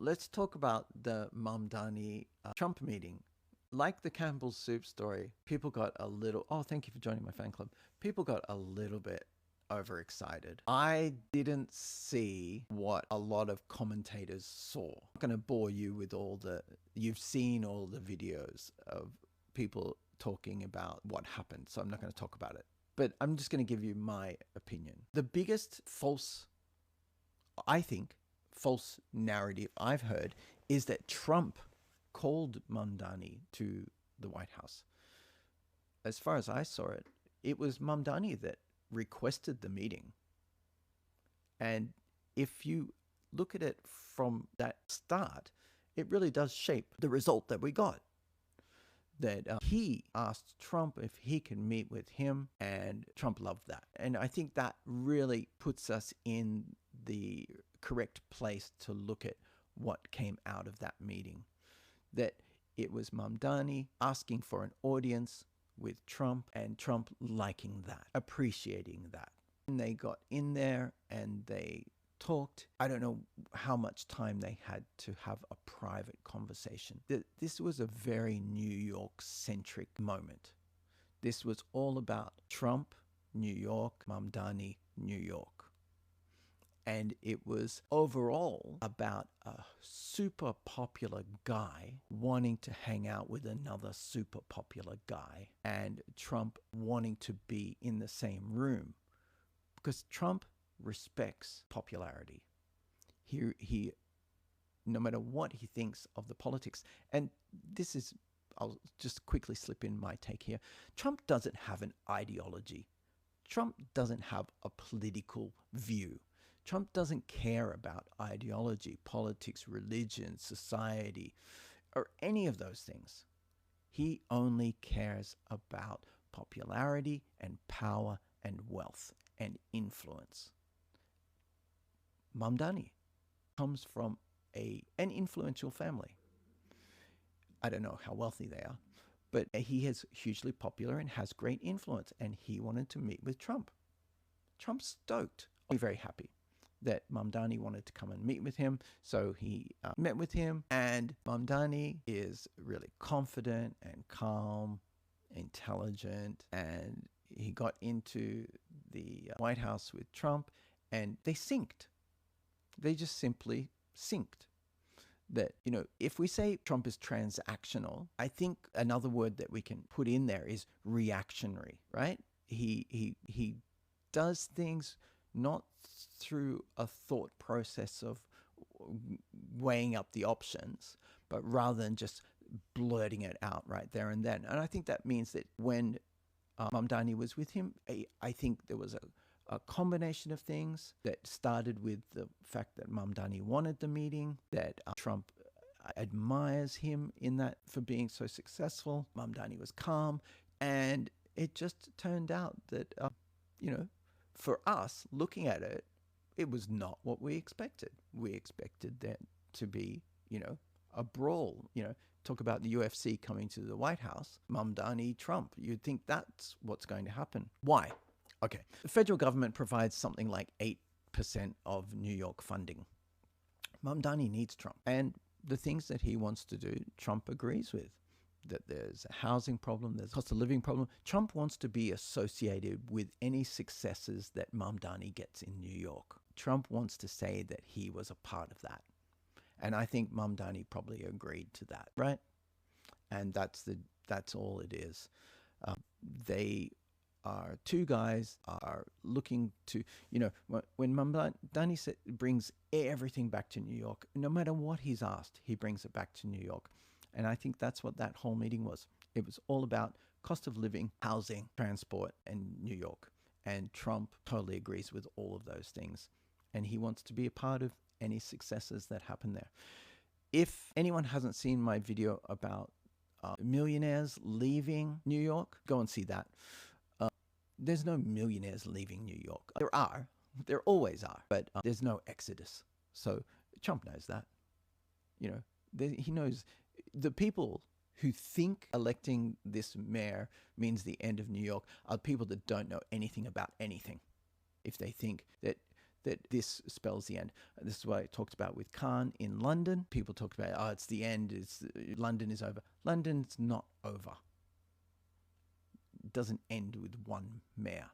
let's talk about the Mamdani-Trump meeting. Like the Campbell's soup story, people got a little, oh, thank you for joining my fan club. People got a little bit overexcited. I didn't see what a lot of commentators saw. I'm not going to bore you with you've seen all the videos of people talking about what happened, so I'm not going to talk about it. But I'm just going to give you my opinion. The biggest I think, false narrative I've heard is that Trump called Mamdani to the White House. As far as I saw it, it was Mamdani that requested the meeting. And if you look at it from that start, it really does shape the result that we got. That he asked Trump if he can meet with him, and Trump loved that. And I think that really puts us in the correct place to look at what came out of that meeting. That it was Mamdani asking for an audience with Trump, and Trump liking that, appreciating that. And they got in there and they talked. I don't know how much time they had to have a private conversation. This was a very New York-centric moment. This was all about Trump, New York, Mamdani, New York. And it was overall about a super popular guy wanting to hang out with another super popular guy, and Trump wanting to be in the same room, because Trump respects popularity. He no matter what he thinks of the politics, and this is, I'll just quickly slip in my take here. Trump doesn't have an ideology. Trump doesn't have a political view. Trump doesn't care about ideology, politics, religion, society, or any of those things. He only cares about popularity and power and wealth and influence. Mamdani comes from an influential family. I don't know how wealthy they are, but he is hugely popular and has great influence, and he wanted to meet with Trump. Trump's stoked, very happy that Mamdani wanted to come and meet with him. So he met with him, and Mamdani is really confident and calm, intelligent, and he got into the White House with Trump, and they synced. They just simply synced. That, if we say Trump is transactional, I think another word that we can put in there is reactionary, right? He does things not through a thought process of weighing up the options, but rather than just blurting it out right there and then. And I think that means that when Mamdani was with him, I think there was a combination of things that started with the fact that Mamdani wanted the meeting, that Trump admires him in that for being so successful. Mamdani was calm, and it just turned out that, for us looking at it, it was not what we expected. We expected that to be, a brawl. Talk about the UFC coming to the White House, Mamdani-Trump. You'd think that's what's going to happen. Why? Okay, the federal government provides something like 8% of New York funding. Mamdani needs Trump. And the things that he wants to do, Trump agrees with. That there's a housing problem, there's a cost of living problem. Trump wants to be associated with any successes that Mamdani gets in New York. Trump wants to say that he was a part of that. And I think Mamdani probably agreed to that, right? And that's all it is. They are two guys are looking to, when Mamdani brings everything back to New York, no matter what he's asked, he brings it back to New York. And I think that's what that whole meeting was. It was all about cost of living, housing, transport, and New York. And Trump totally agrees with all of those things. And he wants to be a part of any successes that happen there. If anyone hasn't seen my video about millionaires leaving New York, go and see that. There's no millionaires leaving New York. There always are, but there's no exodus. So Trump knows that. He knows the people who think electing this mayor means the end of New York are people that don't know anything about anything. If they think that that this spells the end. This is what I talked about with Khan in London. People talked about, oh, it's the end. London is over. London's not over. It doesn't end with one mayor.